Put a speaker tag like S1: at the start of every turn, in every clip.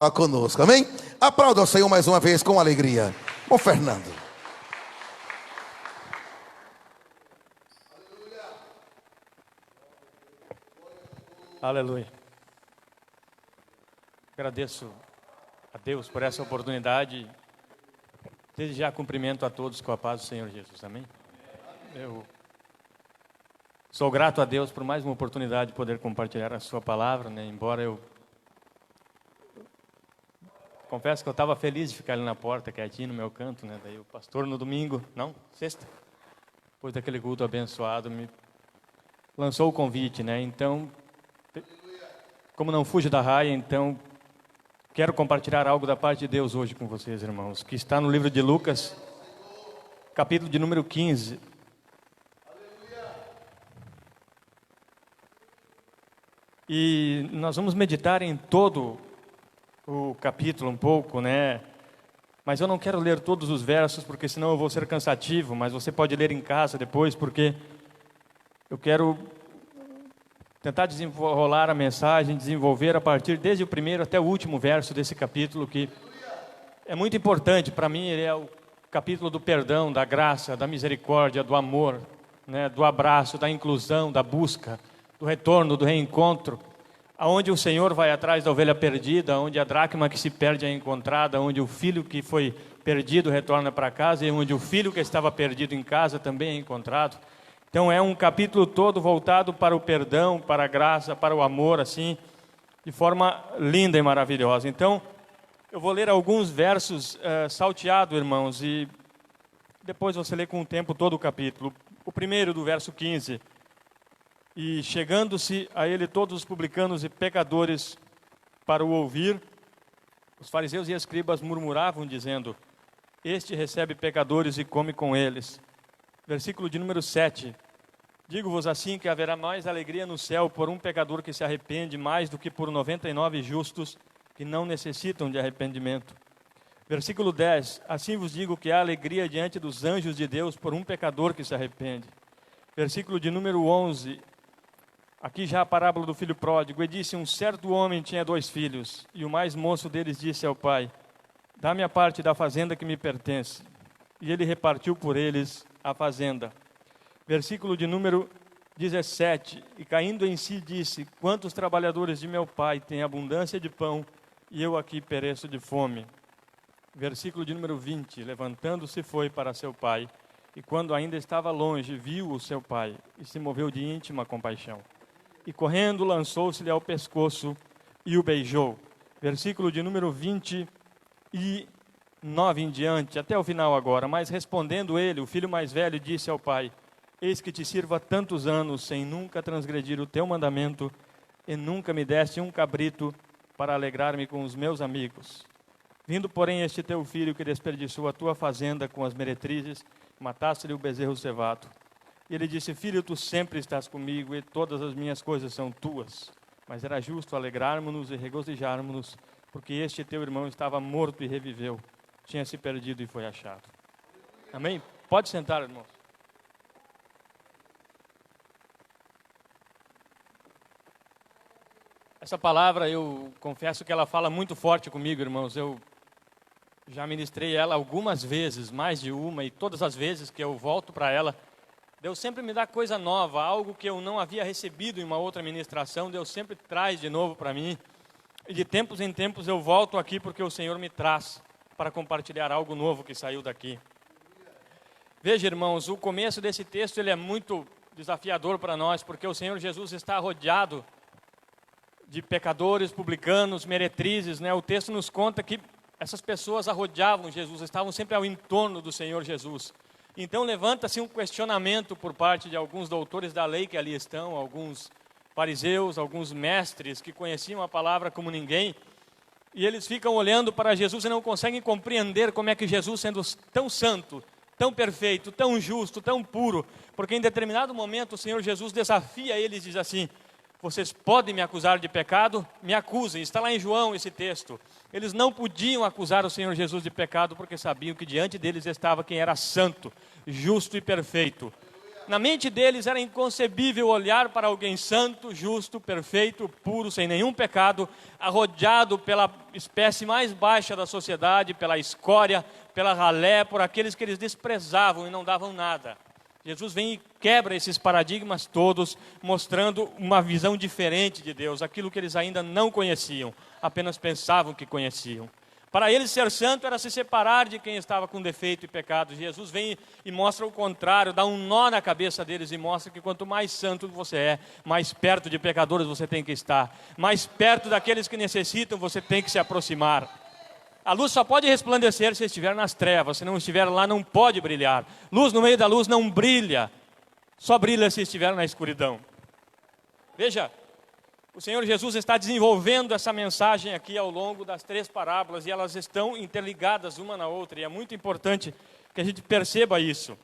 S1: Conosco, amém? Aplauda o Senhor mais uma vez com alegria. Bom, Fernando.
S2: Aleluia. Agradeço a Deus por essa oportunidade. Desde já cumprimento a todos com a paz do Senhor Jesus, amém? Eu sou grato a Deus por mais uma oportunidade de poder compartilhar a sua palavra, né? Embora eu confesso que eu estava feliz de ficar ali na porta, quietinho no meu canto, né? Daí o pastor no domingo, não, sexta, depois daquele culto abençoado, me lançou o convite, né? Então, como não fujo da raia, então quero compartilhar algo da parte de Deus hoje com vocês, irmãos, que está no livro de Lucas, capítulo de número 15. E nós vamos meditar em todo o capítulo um pouco, né? Mas eu não quero ler todos os versos, porque senão eu vou ser cansativo, mas você pode ler em casa depois, porque eu quero tentar desenrolar a mensagem, desenvolver a partir desde o primeiro até o último verso desse capítulo, que é muito importante para mim. Ele é o capítulo do perdão, da graça, da misericórdia, do amor, né? Do abraço, da inclusão, da busca, do retorno, do reencontro, aonde o Senhor vai atrás da ovelha perdida, onde a dracma que se perde é encontrada, onde o filho que foi perdido retorna para casa e onde o filho que estava perdido em casa também é encontrado. Então é um capítulo todo voltado para o perdão, para a graça, para o amor, assim, de forma linda e maravilhosa. Então, eu vou ler alguns versos salteados, irmãos, e depois você lê com o tempo todo o capítulo. O primeiro, do verso 15. E chegando-se a ele todos os publicanos e pecadores para o ouvir, os fariseus e escribas murmuravam, dizendo: este recebe pecadores e come com eles. Versículo de número 7. Digo-vos assim que haverá mais alegria no céu por um pecador que se arrepende, mais do que por 99 justos que não necessitam de arrependimento. Versículo 10. Assim vos digo que há alegria diante dos anjos de Deus por um pecador que se arrepende. Versículo de número 11. Aqui já a parábola do filho pródigo. E disse: um certo homem tinha 2 filhos, e o mais moço deles disse ao pai: dá-me a parte da fazenda que me pertence. E ele repartiu por eles a fazenda. Versículo de número 17. E caindo em si disse: quantos trabalhadores de meu pai têm abundância de pão, e eu aqui pereço de fome. Versículo de número 20. Levantando-se foi para seu pai, e quando ainda estava longe, viu o seu pai, e se moveu de íntima compaixão. E correndo lançou-se-lhe ao pescoço e o beijou. Versículo de número 29 em diante, até o final agora. Mas respondendo ele, o filho mais velho, disse ao pai: eis que te sirvo há tantos anos, sem nunca transgredir o teu mandamento, e nunca me deste um cabrito para alegrar-me com os meus amigos. Vindo, porém, este teu filho que desperdiçou a tua fazenda com as meretrizes, mataste-lhe o bezerro cevado. E ele disse: filho, tu sempre estás comigo, e todas as minhas coisas são tuas. Mas era justo alegrarmos-nos e regozijarmos-nos, porque este teu irmão estava morto e reviveu, tinha se perdido e foi achado. Amém? Pode sentar, irmãos. Essa palavra, eu confesso que ela fala muito forte comigo, irmãos. Eu já ministrei ela algumas vezes, mais de uma, e todas as vezes que eu volto para ela, Deus sempre me dá coisa nova, algo que eu não havia recebido em uma outra ministração. Deus sempre traz de novo para mim. E de tempos em tempos eu volto aqui porque o Senhor me traz para compartilhar algo novo que saiu daqui. Veja, irmãos, o começo desse texto ele é muito desafiador para nós, porque o Senhor Jesus está rodeado de pecadores, publicanos, meretrizes, né? O texto nos conta que essas pessoas rodeavam Jesus, estavam sempre ao entorno do Senhor Jesus. Então levanta-se um questionamento por parte de alguns doutores da lei que ali estão, alguns fariseus, alguns mestres que conheciam a palavra como ninguém, e eles ficam olhando para Jesus e não conseguem compreender como é que Jesus, sendo tão santo, tão perfeito, tão justo, tão puro, porque em determinado momento o Senhor Jesus desafia eles e diz assim: vocês podem me acusar de pecado? Me acusem. Está lá em João esse texto. Eles não podiam acusar o Senhor Jesus de pecado porque sabiam que diante deles estava quem era santo, justo e perfeito. Na mente deles era inconcebível olhar para alguém santo, justo, perfeito, puro, sem nenhum pecado, arrodeado pela espécie mais baixa da sociedade, pela escória, pela ralé, por aqueles que eles desprezavam e não davam nada. Jesus vem e quebra esses paradigmas todos, mostrando uma visão diferente de Deus, aquilo que eles ainda não conheciam, apenas pensavam que conheciam. Para eles ser santo era se separar de quem estava com defeito e pecado. Jesus vem e mostra o contrário, dá um nó na cabeça deles e mostra que quanto mais santo você é, mais perto de pecadores você tem que estar, mais perto daqueles que necessitam você tem que se aproximar. A luz só pode resplandecer se estiver nas trevas, se não estiver lá não pode brilhar. Luz no meio da luz não brilha, só brilha se estiver na escuridão. Veja, o Senhor Jesus está desenvolvendo essa mensagem aqui ao longo das 3 parábolas e elas estão interligadas uma na outra e é muito importante que a gente perceba isso.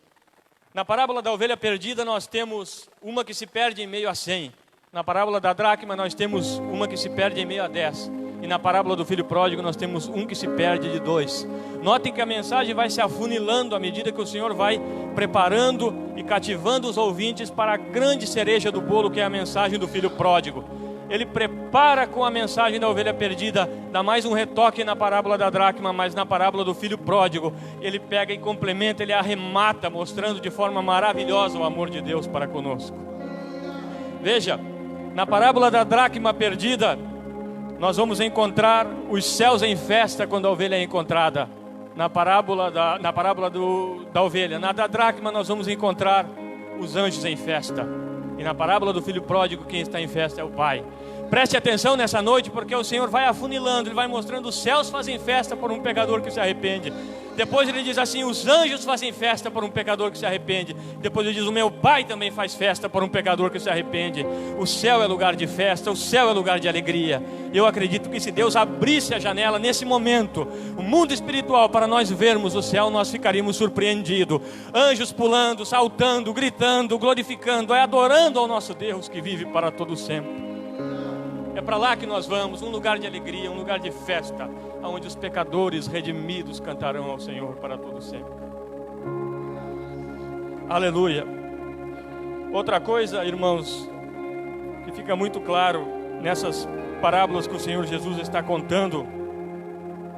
S2: Na parábola da ovelha perdida nós temos uma que se perde em meio a 100. Na parábola da dracma nós temos uma que se perde em meio a 10. E na parábola do filho pródigo nós temos um que se perde de 2. Notem que a mensagem vai se afunilando à medida que o Senhor vai preparando e cativando os ouvintes para a grande cereja do bolo que é a mensagem do filho pródigo. Ele prepara com a mensagem da ovelha perdida, dá mais um retoque na parábola da dracma, mas na parábola do filho pródigo, ele pega e complementa, ele arremata, mostrando de forma maravilhosa o amor de Deus para conosco. Veja, na parábola da dracma perdida, nós vamos encontrar os céus em festa quando a ovelha é encontrada. Na parábola da ovelha, na da dracma nós vamos encontrar os anjos em festa. E na parábola do filho pródigo, quem está em festa é o pai. Preste atenção nessa noite, porque o Senhor vai afunilando, Ele vai mostrando os céus fazem festa por um pecador que se arrepende. Depois Ele diz assim, os anjos fazem festa por um pecador que se arrepende. Depois Ele diz, o meu Pai também faz festa por um pecador que se arrepende. O céu é lugar de festa, o céu é lugar de alegria. Eu acredito que se Deus abrisse a janela nesse momento, o mundo espiritual, para nós vermos o céu, nós ficaríamos surpreendidos. Anjos pulando, saltando, gritando, glorificando, adorando ao nosso Deus que vive para todo sempre. É para lá que nós vamos, um lugar de alegria, um lugar de festa, onde os pecadores redimidos cantarão ao Senhor para todo sempre. Aleluia. Outra coisa, irmãos, que fica muito claro nessas parábolas que o Senhor Jesus está contando,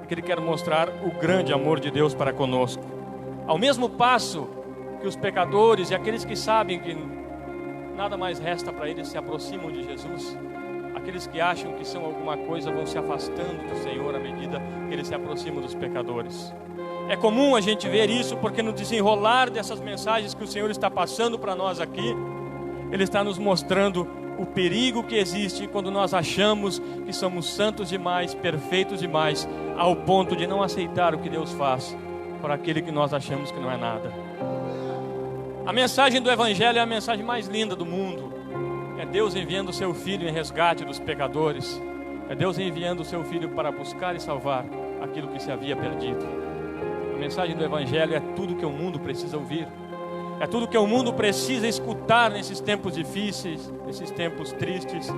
S2: é que Ele quer mostrar o grande amor de Deus para conosco. Ao mesmo passo que os pecadores e aqueles que sabem que nada mais resta para eles se aproximam de Jesus, aqueles que acham que são alguma coisa vão se afastando do Senhor à medida que Ele se aproxima dos pecadores. É comum a gente ver isso porque no desenrolar dessas mensagens que o Senhor está passando para nós aqui, Ele está nos mostrando o perigo que existe quando nós achamos que somos santos demais, perfeitos demais, ao ponto de não aceitar o que Deus faz por aquele que nós achamos que não é nada. A mensagem do Evangelho é a mensagem mais linda do mundo. É Deus enviando o seu Filho em resgate dos pecadores. É Deus enviando o seu Filho para buscar e salvar aquilo que se havia perdido. A mensagem do Evangelho é tudo que o mundo precisa ouvir. É tudo que o mundo precisa escutar nesses tempos difíceis, nesses tempos tristes.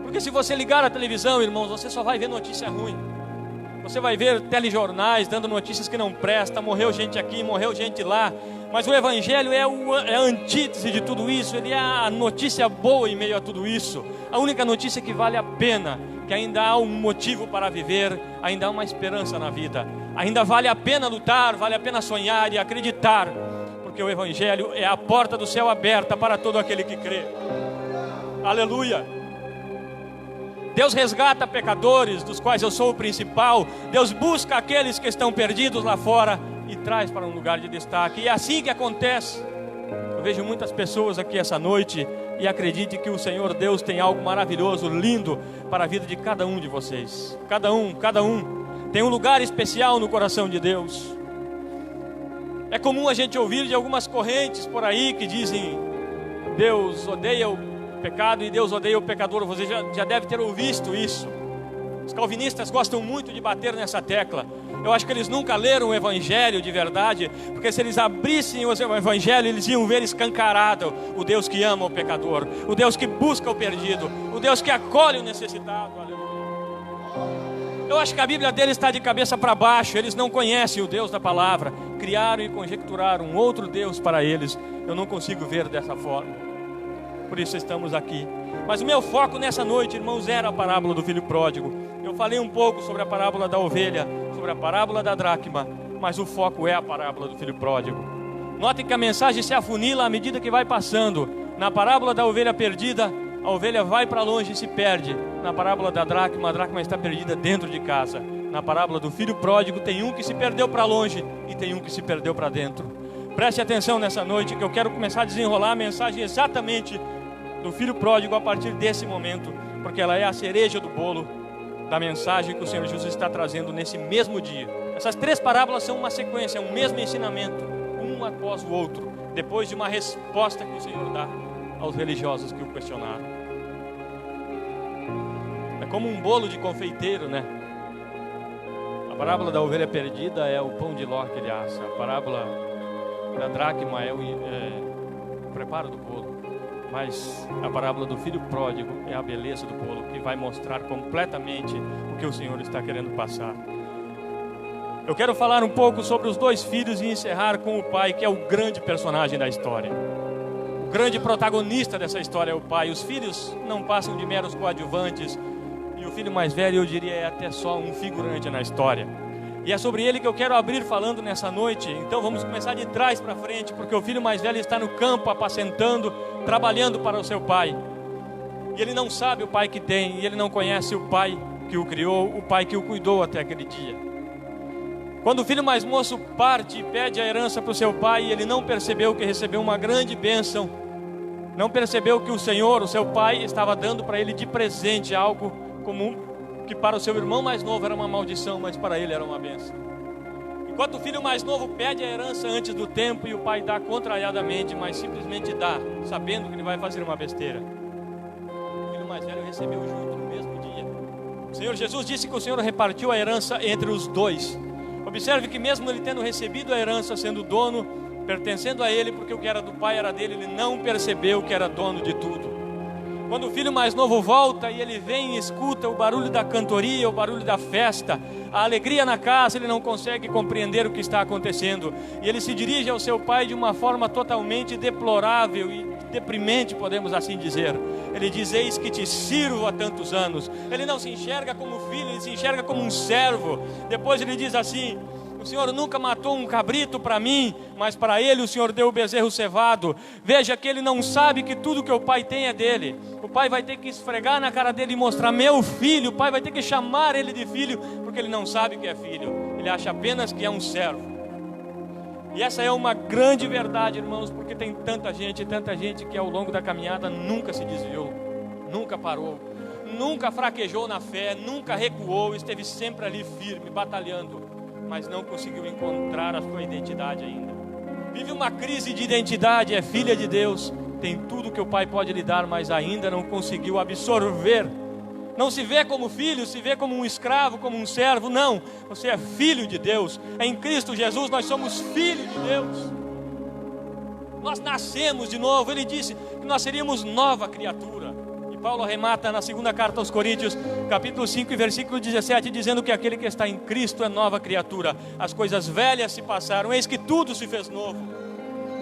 S2: Porque se você ligar a televisão, irmãos, você só vai ver notícia ruim. Você vai ver telejornais dando notícias que não prestam. Morreu gente aqui, morreu gente lá. Mas o Evangelho é a antítese de tudo isso. Ele é a notícia boa em meio a tudo isso. A única notícia que vale a pena, que ainda há um motivo para viver, ainda há uma esperança na vida. Ainda vale a pena lutar, vale a pena sonhar e acreditar. Porque o Evangelho é a porta do céu aberta para todo aquele que crê. Aleluia! Deus resgata pecadores, dos quais eu sou o principal. Deus busca aqueles que estão perdidos lá fora e traz para um lugar de destaque. E é assim que acontece. Eu vejo muitas pessoas aqui essa noite e acredite que o Senhor Deus tem algo maravilhoso, lindo para a vida de cada um de vocês. Cada um tem um lugar especial no coração de Deus. É comum a gente ouvir de algumas correntes por aí que dizem: Deus odeia o pecado e Deus odeia o pecador. Você já deve ter ouvido isso. Os calvinistas gostam muito de bater nessa tecla. Eu acho que eles nunca leram o Evangelho de verdade, porque se eles abrissem o Evangelho, eles iam ver escancarado o Deus que ama o pecador, o Deus que busca o perdido, o Deus que acolhe o necessitado. Aleluia. Eu acho que a Bíblia deles está de cabeça para baixo. Eles não conhecem o Deus da palavra. Criaram e conjecturaram um outro Deus para eles. Eu não consigo ver dessa forma. Por isso estamos aqui. Mas o meu foco nessa noite, irmãos, era a parábola do filho pródigo. Eu falei um pouco sobre a parábola da ovelha, sobre a parábola da dracma, mas o foco é a parábola do filho pródigo. Notem que a mensagem se afunila à medida que vai passando. Na parábola da ovelha perdida, a ovelha vai para longe e se perde. Na parábola da dracma, a dracma está perdida dentro de casa. Na parábola do filho pródigo, tem um que se perdeu para longe e tem um que se perdeu para dentro. Preste atenção nessa noite, que eu quero começar a desenrolar a mensagem exatamente do filho pródigo a partir desse momento, porque ela é a cereja do bolo da mensagem que o Senhor Jesus está trazendo nesse mesmo dia. Essas 3 parábolas são uma sequência, um mesmo ensinamento, um após o outro, depois de uma resposta que o Senhor dá aos religiosos que o questionaram. É como um bolo de confeiteiro, né? A parábola da ovelha perdida é o pão de ló que ele assa. A parábola da dracma é o preparo do bolo. Mas a parábola do filho pródigo é a beleza do bolo, que vai mostrar completamente o que o Senhor está querendo passar. Eu quero falar um pouco sobre os 2 filhos e encerrar com o pai, que é o grande personagem da história. O grande protagonista dessa história é o pai. Os filhos não passam de meros coadjuvantes, e o filho mais velho, eu diria, é até só um figurante na história. E é sobre ele que eu quero abrir falando nessa noite. Então vamos começar de trás para frente, porque o filho mais velho está no campo apacentando, trabalhando para o seu pai. E ele não sabe o pai que tem, e ele não conhece o pai que o criou, o pai que o cuidou até aquele dia. Quando o filho mais moço parte e pede a herança para o seu pai, ele não percebeu que recebeu uma grande bênção. Não percebeu que o Senhor, o seu pai, estava dando para ele de presente algo comum, que para o seu irmão mais novo era uma maldição, mas para ele era uma bênção. Enquanto o filho mais novo pede a herança antes do tempo, e o pai dá contrariadamente, mas simplesmente dá, sabendo que ele vai fazer uma besteira. O filho mais velho recebeu junto no mesmo dia. O Senhor Jesus disse que o Senhor repartiu a herança entre os 2. Observe que mesmo ele tendo recebido a herança, sendo dono, pertencendo a ele, porque o que era do pai era dele, ele não percebeu que era dono de tudo. Quando o filho mais novo volta e ele vem e escuta o barulho da cantoria, o barulho da festa, a alegria na casa, ele não consegue compreender o que está acontecendo. E ele se dirige ao seu pai de uma forma totalmente deplorável e deprimente, podemos assim dizer. Ele diz: eis que te sirvo há tantos anos. Ele não se enxerga como filho, ele se enxerga como um servo. Depois ele diz assim: o Senhor nunca matou um cabrito para mim, mas para ele o Senhor deu o bezerro cevado. Veja que ele não sabe que tudo que o pai tem é dele. O pai vai ter que esfregar na cara dele e mostrar: meu filho. O pai vai ter que chamar ele de filho, porque ele não sabe que é filho. Ele acha apenas que é um servo. E essa é uma grande verdade, irmãos, porque tem tanta gente que ao longo da caminhada nunca se desviou, nunca parou, nunca fraquejou na fé, nunca recuou, esteve sempre ali firme, batalhando, mas não conseguiu encontrar a sua identidade ainda. Vive uma crise de identidade, é filha de Deus, tem tudo que o pai pode lhe dar, mas ainda não conseguiu absorver. Não se vê como filho, se vê como um escravo, como um servo. Não, você é filho de Deus. Em Cristo Jesus nós somos filhos de Deus. Nós nascemos de novo. Ele disse que nós seríamos nova criatura. E Paulo arremata na segunda carta aos Coríntios, capítulo 5 e versículo 17, dizendo que aquele que está em Cristo é nova criatura. As coisas velhas se passaram, eis que tudo se fez novo.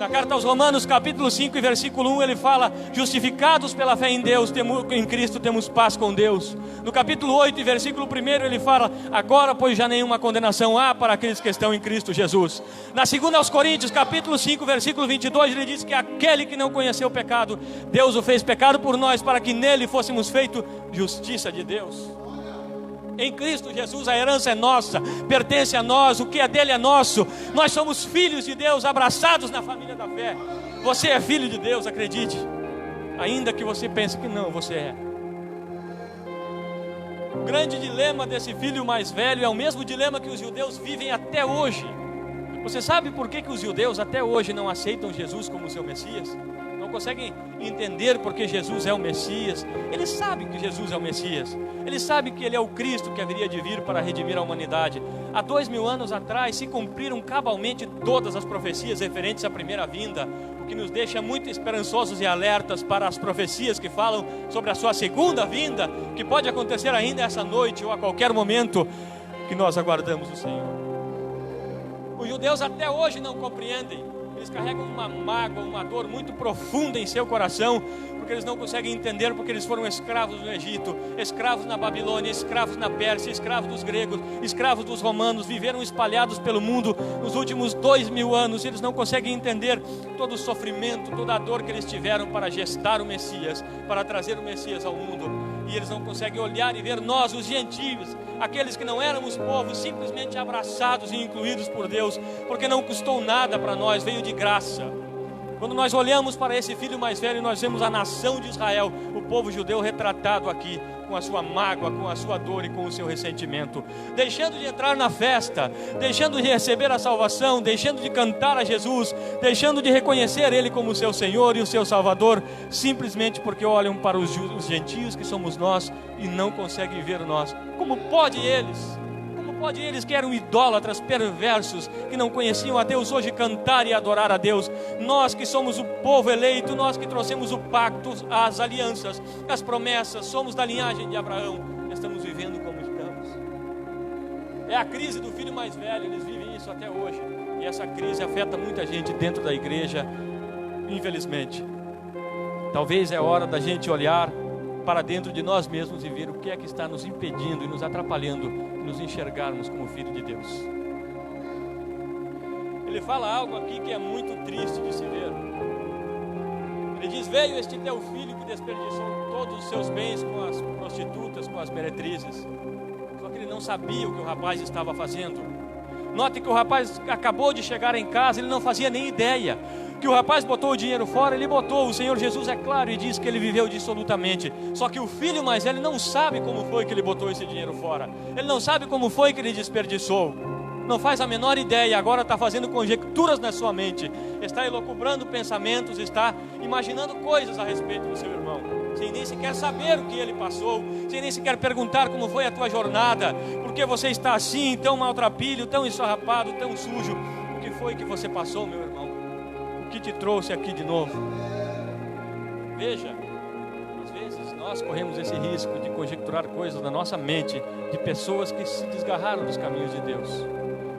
S2: Na carta aos Romanos, capítulo 5 e versículo 1, ele fala: justificados pela fé em Deus, em Cristo temos paz com Deus. No capítulo 8 e versículo 1, ele fala: agora pois já nenhuma condenação há para aqueles que estão em Cristo Jesus. Na segunda aos Coríntios, capítulo 5, versículo 22, ele diz que aquele que não conheceu o pecado, Deus o fez pecado por nós, para que nele fôssemos feito justiça de Deus. Em Cristo Jesus a herança é nossa, pertence a nós, o que é dele é nosso. Nós somos filhos de Deus, abraçados na família da fé. Você é filho de Deus, acredite. Ainda que você pense que não, você é. O grande dilema desse filho mais velho é o mesmo dilema que os judeus vivem até hoje. Você sabe por que os judeus até hoje não aceitam Jesus como seu Messias? Não conseguem entender porque Jesus é o Messias. Eles sabem que Jesus é o Messias. Eles sabem que Ele é o Cristo que haveria de vir para redimir a humanidade. Há 2000 anos atrás se cumpriram cabalmente todas as profecias referentes à primeira vinda, o que nos deixa muito esperançosos e alertas para as profecias que falam sobre a sua segunda vinda, que pode acontecer ainda essa noite ou a qualquer momento que nós aguardamos o Senhor. Os judeus até hoje não compreendem. Eles carregam uma mágoa, uma dor muito profunda em seu coração, porque eles não conseguem entender, porque eles foram escravos no Egito, escravos na Babilônia, escravos na Pérsia, escravos dos gregos, escravos dos romanos, viveram espalhados pelo mundo nos últimos 2000 anos. Eles não conseguem entender todo o sofrimento, toda a dor que eles tiveram para gestar o Messias, para trazer o Messias ao mundo. E eles não conseguem olhar e ver nós, os gentios, aqueles que não éramos povos, simplesmente abraçados e incluídos por Deus, porque não custou nada para nós, veio de graça. Quando nós olhamos para esse filho mais velho, nós vemos a nação de Israel, o povo judeu retratado aqui, com a sua mágoa, com a sua dor e com o seu ressentimento, deixando de entrar na festa, deixando de receber a salvação, deixando de cantar a Jesus, deixando de reconhecer Ele como seu Senhor e o seu Salvador, simplesmente porque olham para os gentios que somos nós e não conseguem ver nós. Como pode eles? Pode eles que eram idólatras, perversos, que não conheciam a Deus, hoje cantar e adorar a Deus? Nós que somos o povo eleito, nós que trouxemos o pacto, as alianças, as promessas, somos da linhagem de Abraão, estamos vivendo como estamos. É a crise do filho mais velho, eles vivem isso até hoje, e essa crise afeta muita gente dentro da igreja, infelizmente. Talvez é hora da gente olhar para dentro de nós mesmos e ver o que é que está nos impedindo e nos atrapalhando de nos enxergarmos como filho de Deus. Ele fala algo aqui que é muito triste de se ver. Ele diz: veio este teu filho que desperdiçou todos os seus bens com as prostitutas, com as meretrizes. Só que ele não sabia o que o rapaz estava fazendo. Note que o rapaz acabou de chegar em casa, ele não fazia nem ideia que o rapaz botou o dinheiro fora. Ele botou, o Senhor Jesus é claro e diz que ele viveu dissolutamente. Só que o filho mais velho não sabe como foi que ele botou esse dinheiro fora. Ele não sabe como foi que ele desperdiçou. Não faz a menor ideia, agora está fazendo conjecturas na sua mente, está elucubrando pensamentos, está imaginando coisas a respeito do seu irmão, sem nem sequer saber o que ele passou, sem nem sequer perguntar como foi a tua jornada, por que você está assim, tão maltrapilho, tão ensarrapado, tão sujo. O que foi que você passou, meu irmão? O que te trouxe aqui de novo? Veja, às vezes nós corremos esse risco de conjecturar coisas na nossa mente, de pessoas que se desgarraram dos caminhos de Deus,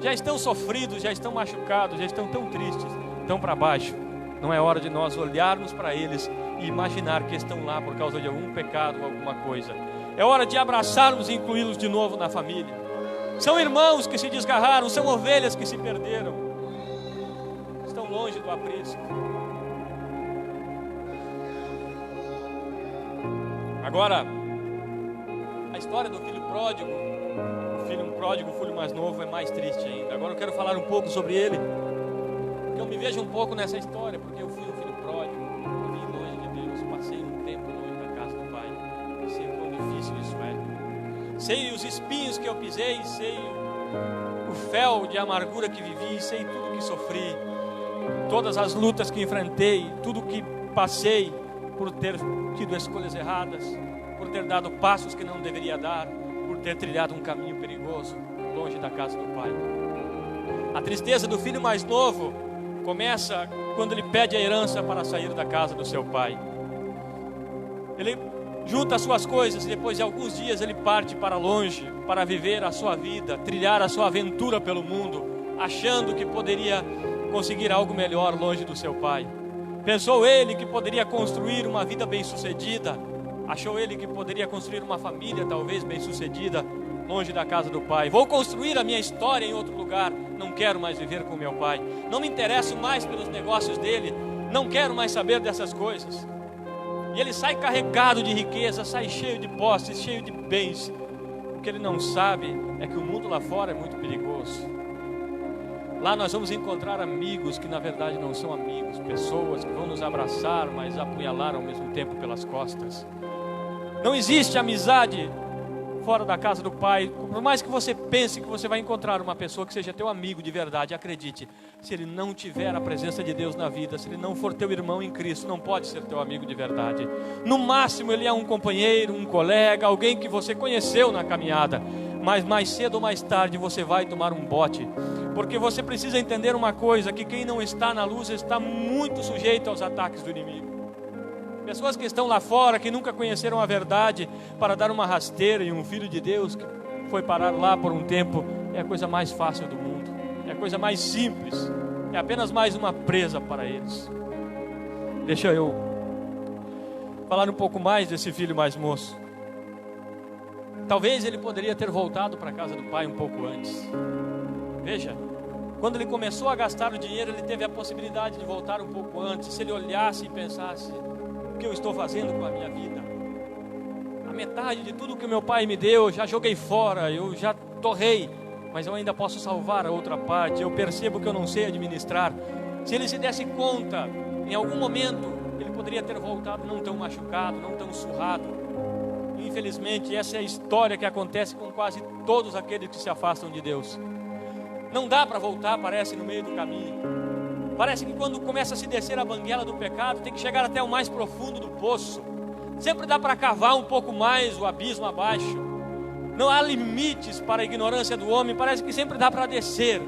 S2: já estão sofridos, já estão machucados, já estão tão tristes, tão para baixo. Não é hora de nós olharmos para eles e imaginar que estão lá por causa de algum pecado ou alguma coisa. É hora de abraçarmos e incluí-los de novo na família. São irmãos que se desgarraram, são ovelhas que se perderam, estão longe do aprisco. Agora, a história do filho pródigo, o filho mais novo, é mais triste ainda. Agora eu quero falar um pouco sobre ele, porque eu me vejo um pouco nessa história, porque eu fui um filho pródigo, eu vim longe de Deus, passei um tempo longe da casa do Pai, sei o quão difícil isso é, sei os espinhos que eu pisei, sei o fel de amargura que vivi, sei tudo que sofri, todas as lutas que enfrentei, tudo que passei por ter tido escolhas erradas, por ter dado passos que não deveria dar, por ter trilhado um caminho perigoso, longe da casa do Pai. A tristeza do filho mais novo começa quando ele pede a herança para sair da casa do seu pai. Ele junta as suas coisas e depois de alguns dias ele parte para longe, para viver a sua vida, trilhar a sua aventura pelo mundo, achando que poderia conseguir algo melhor longe do seu pai. Pensou ele que poderia construir uma vida bem-sucedida, achou ele que poderia construir uma família talvez bem-sucedida, longe da casa do pai. Vou construir a minha história em outro lugar, não quero mais viver com meu pai, não me interesso mais pelos negócios dele, não quero mais saber dessas coisas. E ele sai carregado de riqueza, sai cheio de posses, cheio de bens. O que ele não sabe é que o mundo lá fora é muito perigoso. Lá nós vamos encontrar amigos que na verdade não são amigos, pessoas que vão nos abraçar, mas apunhalar ao mesmo tempo pelas costas. Não existe amizade fora da casa do Pai, por mais que você pense que você vai encontrar uma pessoa que seja teu amigo de verdade, acredite, se ele não tiver a presença de Deus na vida, se ele não for teu irmão em Cristo, não pode ser teu amigo de verdade. No máximo ele é um companheiro, um colega, alguém que você conheceu na caminhada, mas mais cedo ou mais tarde você vai tomar um bote, porque você precisa entender uma coisa, que quem não está na luz está muito sujeito aos ataques do inimigo. Pessoas que estão lá fora, que nunca conheceram a verdade, para dar uma rasteira em um filho de Deus que foi parar lá por um tempo, é a coisa mais fácil do mundo, é a coisa mais simples, é apenas mais uma presa para eles. Deixa eu falar um pouco mais desse filho mais moço. Talvez ele poderia ter voltado para a casa do pai um pouco antes. Veja, quando ele começou a gastar o dinheiro, ele teve a possibilidade de voltar um pouco antes. Se ele olhasse e pensasse: o que eu estou fazendo com a minha vida? A metade de tudo que o meu pai me deu, eu já joguei fora, eu já torrei, mas eu ainda posso salvar a outra parte. Eu percebo que eu não sei administrar. Se ele se desse conta, em algum momento, ele poderia ter voltado não tão machucado, não tão surrado. Infelizmente, essa é a história que acontece com quase todos aqueles que se afastam de Deus. Não dá para voltar, parece, no meio do caminho. Parece que quando começa a se descer a banguela do pecado, tem que chegar até o mais profundo do poço. Sempre dá para cavar um pouco mais o abismo abaixo. Não há limites para a ignorância do homem, parece que sempre dá para descer.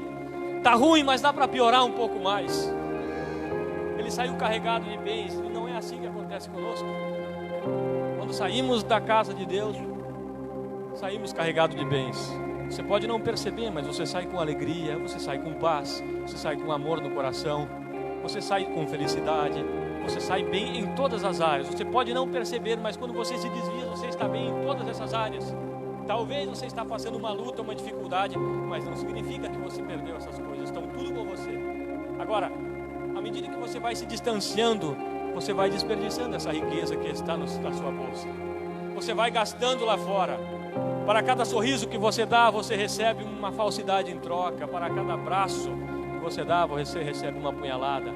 S2: Está ruim, mas dá para piorar um pouco mais. Ele saiu carregado de bens, e não é assim que acontece conosco. Quando saímos da casa de Deus, saímos carregados de bens. Você pode não perceber, mas você sai com alegria, você sai com paz, você sai com amor no coração, você sai com felicidade, você sai bem em todas as áreas. Você pode não perceber, mas quando você se desvia, você está bem em todas essas áreas. Talvez você está passando uma luta, uma dificuldade, mas não significa que você perdeu essas coisas, estão tudo com você. Agora, à medida que você vai se distanciando, você vai desperdiçando essa riqueza que está na sua bolsa. Você vai gastando lá fora. Para cada sorriso que você dá, você recebe uma falsidade em troca. Para cada abraço que você dá, você recebe uma punhalada.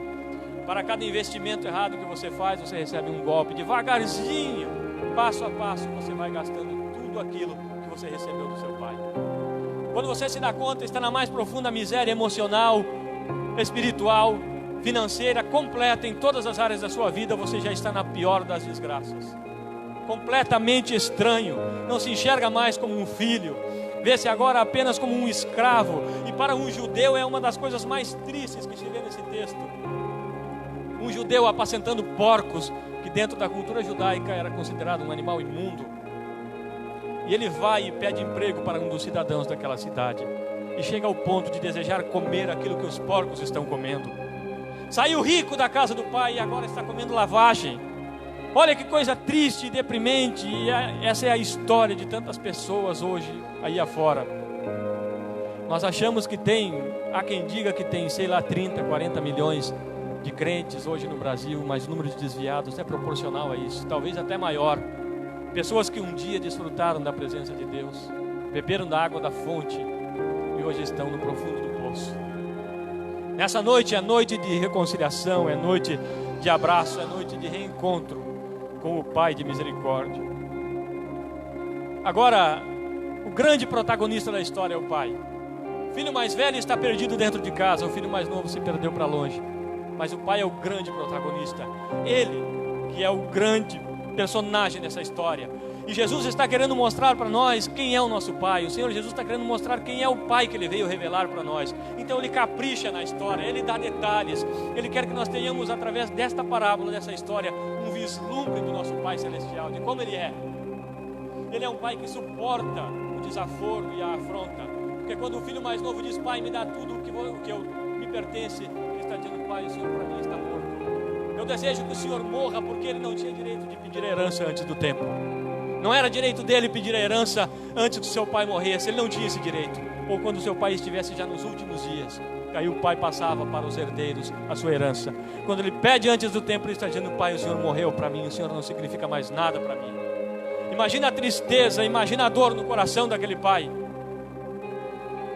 S2: Para cada investimento errado que você faz, você recebe um golpe. Devagarzinho, passo a passo, você vai gastando tudo aquilo que você recebeu do seu pai. Quando você se dá conta, está na mais profunda miséria emocional, espiritual, financeira, completa em todas as áreas da sua vida, você já está na pior das desgraças. Completamente estranho, não se enxerga mais como um filho, vê-se agora apenas como um escravo, e para um judeu é uma das coisas mais tristes que se vê nesse texto. Um judeu apacentando porcos, que dentro da cultura judaica era considerado um animal imundo, e ele vai e pede emprego para um dos cidadãos daquela cidade, e chega ao ponto de desejar comer aquilo que os porcos estão comendo. Saiu rico da casa do pai e agora está comendo lavagem. Olha que coisa triste e deprimente, e essa é a história de tantas pessoas hoje aí afora. Nós achamos que há quem diga que tem, 30, 40 milhões de crentes hoje no Brasil, mas o número de desviados é proporcional a isso, talvez até maior. Pessoas que um dia desfrutaram da presença de Deus, beberam da água da fonte e hoje estão no profundo do poço. Nessa noite é noite de reconciliação, é noite de abraço, é noite de reencontro com o Pai de misericórdia. Agora, o grande protagonista da história é o pai. O filho mais velho está perdido dentro de casa, o filho mais novo se perdeu para longe. Mas o pai é o grande protagonista. Ele que é o grande personagem dessa história. E Jesus está querendo mostrar para nós quem é o nosso pai. O Senhor Jesus está querendo mostrar quem é o pai que Ele veio revelar para nós. Então Ele capricha na história, Ele dá detalhes. Ele quer que nós tenhamos, através desta parábola, dessa história, um vislumbre do nosso Pai Celestial, de como Ele é. Ele é um pai que suporta o desaforo e a afronta. Porque quando o filho mais novo diz: pai, me dá tudo o que me pertence, ele está dizendo: pai, o Senhor para mim está morto. Eu desejo que o Senhor morra, porque ele não tinha direito de pedir a herança antes do tempo. Não era direito dele pedir a herança antes do seu pai morresse. Ele não tinha esse direito. Ou quando seu pai estivesse já nos últimos dias, aí o pai passava para os herdeiros a sua herança. Quando ele pede antes do tempo, ele está dizendo: pai, o Senhor morreu para mim, o Senhor não significa mais nada para mim. Imagina a tristeza, imagina a dor no coração daquele pai.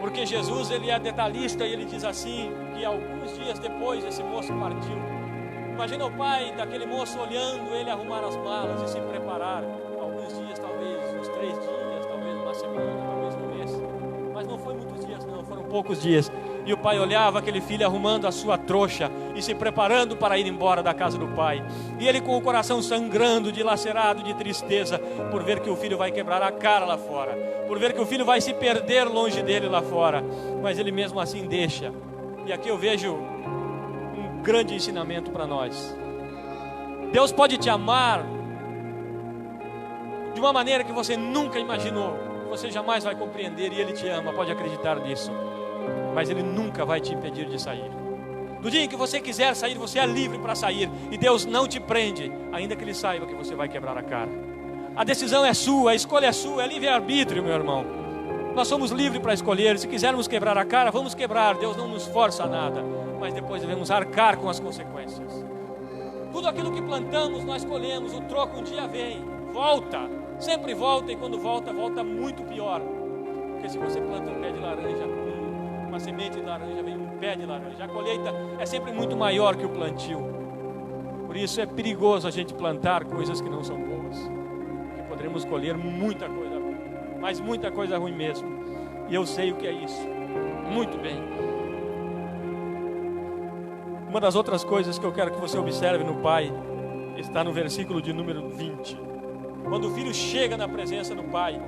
S2: Porque Jesus, ele é detalhista, e ele diz assim, que alguns dias depois esse moço partiu. Imagina o pai daquele moço olhando ele arrumar as malas e se preparar. Alguns dias, talvez uns 3 dias, talvez poucos dias. E o pai olhava aquele filho arrumando a sua trouxa e se preparando para ir embora da casa do pai. E ele com o coração sangrando, dilacerado de tristeza, por ver que o filho vai quebrar a cara lá fora, por ver que o filho vai se perder longe dele lá fora. Mas ele mesmo assim deixa. E aqui eu vejo um grande ensinamento para nós. Deus pode te amar de uma maneira que você nunca imaginou, que você jamais vai compreender, e Ele te ama, pode acreditar nisso. Mas Ele nunca vai te impedir de sair. No dia em que você quiser sair, você é livre para sair, e Deus não te prende, ainda que Ele saiba que você vai quebrar a cara. A decisão é sua, a escolha é sua, é livre-arbítrio, meu irmão. Nós somos livres para escolher. Se quisermos quebrar a cara, vamos quebrar. Deus não nos força a nada, mas depois devemos arcar com as consequências. Tudo aquilo que plantamos, nós colhemos. O troco um dia vem, volta, sempre volta, e quando volta, volta muito pior. Porque se você planta um pé de laranja, uma semente de laranja, vem um pé de laranja. A colheita é sempre muito maior que o plantio. Por isso é perigoso a gente plantar coisas que não são boas, porque poderemos colher muita coisa ruim, mas muita coisa ruim mesmo. E eu sei o que é isso, muito bem. Uma das outras coisas que eu quero que você observe no pai está no versículo de número 20. Quando o filho chega na presença do pai,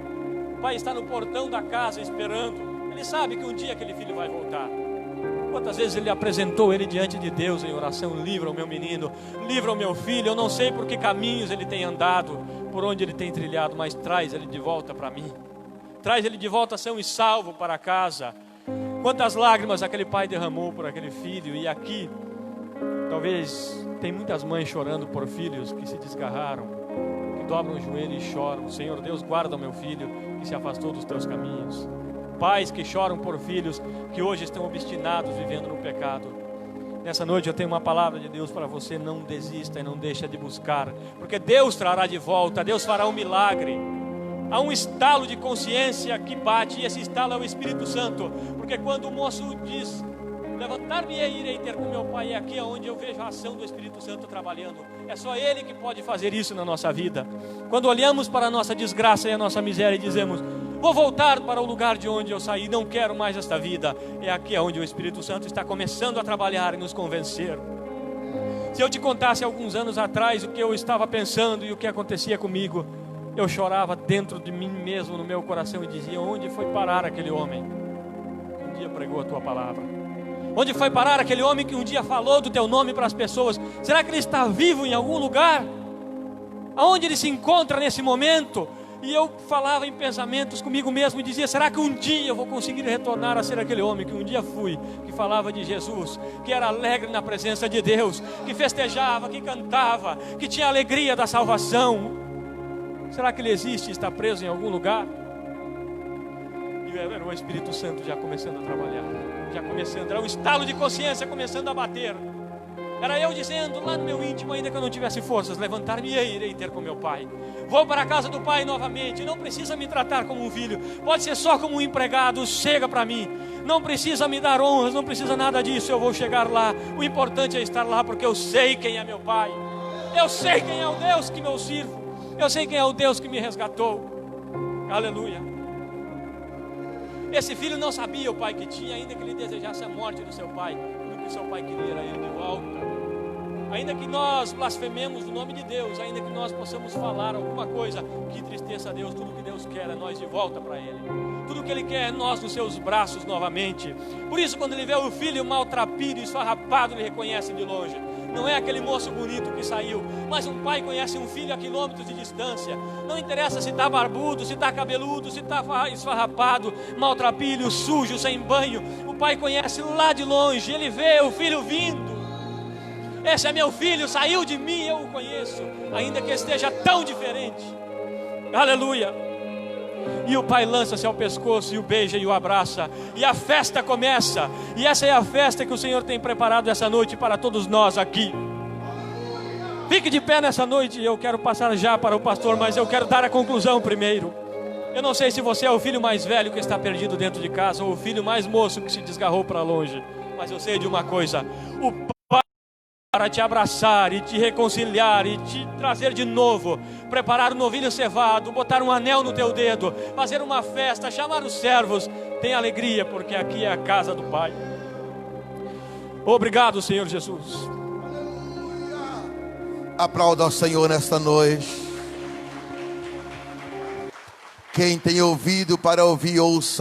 S2: o pai está no portão da casa esperando. Ele sabe que um dia aquele filho vai voltar. Quantas vezes ele apresentou ele diante de Deus em oração: livra o meu menino, livra o meu filho. Eu não sei por que caminhos ele tem andado, por onde ele tem trilhado, mas traz ele de volta para mim. Traz ele de volta são e salvo para casa. Quantas lágrimas aquele pai derramou por aquele filho. E aqui, talvez, tem muitas mães chorando por filhos que se desgarraram, que dobram o joelho e choram: Senhor Deus, guarda o meu filho que se afastou dos teus caminhos. Pais que choram por filhos que hoje estão obstinados vivendo no pecado. Nessa noite eu tenho uma palavra de Deus para você: não desista e não deixa de buscar, porque Deus trará de volta, Deus fará um milagre. Há um estalo de consciência que bate, e esse estalo é o Espírito Santo, porque quando o moço diz: levantar-me e irei ter com meu pai, é aqui onde eu vejo a ação do Espírito Santo trabalhando. É só Ele que pode fazer isso na nossa vida. Quando olhamos para a nossa desgraça e a nossa miséria e dizemos: vou voltar para o lugar de onde eu saí, não quero mais esta vida, é aqui onde o Espírito Santo está começando a trabalhar e nos convencer. Se eu te contasse alguns anos atrás o que eu estava pensando e o que acontecia comigo, eu chorava dentro de mim mesmo, no meu coração, e dizia: onde foi parar aquele homem que um dia pregou a tua palavra? Onde foi parar aquele homem que um dia falou do teu nome para as pessoas? Será que ele está vivo em algum lugar? Aonde ele se encontra nesse momento? E eu falava em pensamentos comigo mesmo e dizia: será que um dia eu vou conseguir retornar a ser aquele homem que um dia fui, que falava de Jesus, que era alegre na presença de Deus, que festejava, que cantava, que tinha alegria da salvação? Será que ele existe e está preso em algum lugar? E era o Espírito Santo já começando a trabalhar, já começando, era um estalo de consciência começando a bater. Era eu dizendo lá no meu íntimo, ainda que eu não tivesse forças: levantar-me e irei ter com meu pai. Vou para a casa do pai novamente. Não precisa me tratar como um filho, pode ser só como um empregado. Chega para mim, não precisa me dar honras, não precisa nada disso. Eu vou chegar lá, o importante é estar lá, porque eu sei quem é meu pai, eu sei quem é o Deus que eu sirvo, eu sei quem é o Deus que me resgatou. Aleluia. Esse filho não sabia o pai que tinha, ainda que ele desejasse a morte do seu pai. Tudo que o seu pai queria era ele de volta. Ainda que nós blasfememos o nome de Deus, ainda que nós possamos falar alguma coisa que entristeça a Deus, tudo que Deus quer é nós de volta para Ele. Tudo que Ele quer é nós nos seus braços novamente. Por isso, quando Ele vê o filho maltrapilho, esfarrapado, Ele reconhece de longe. Não é aquele moço bonito que saiu, mas um pai conhece um filho a quilômetros de distância. Não interessa se está barbudo, se está cabeludo, se está esfarrapado, maltrapilho, sujo, sem banho. O pai conhece lá de longe, ele vê o filho vindo. Esse é meu filho, saiu de mim, eu o conheço, ainda que esteja tão diferente. Aleluia. E o pai lança-se ao pescoço e o beija e o abraça, e a festa começa. E essa é a festa que o Senhor tem preparado essa noite para todos nós aqui. Fique de pé nessa noite. Eu quero passar já para o pastor, mas eu quero dar a conclusão primeiro. Eu não sei se você é o filho mais velho que está perdido dentro de casa, ou o filho mais moço que se desgarrou para longe, mas eu sei de uma coisa: o para te abraçar e te reconciliar e te trazer de novo, preparar um novilho cevado, botar um anel no teu dedo, fazer uma festa, chamar os servos. Tenha alegria, porque aqui é a casa do Pai. Obrigado, Senhor Jesus.
S1: Aplauda ao Senhor nesta noite. Quem tem ouvido para ouvir, ouça.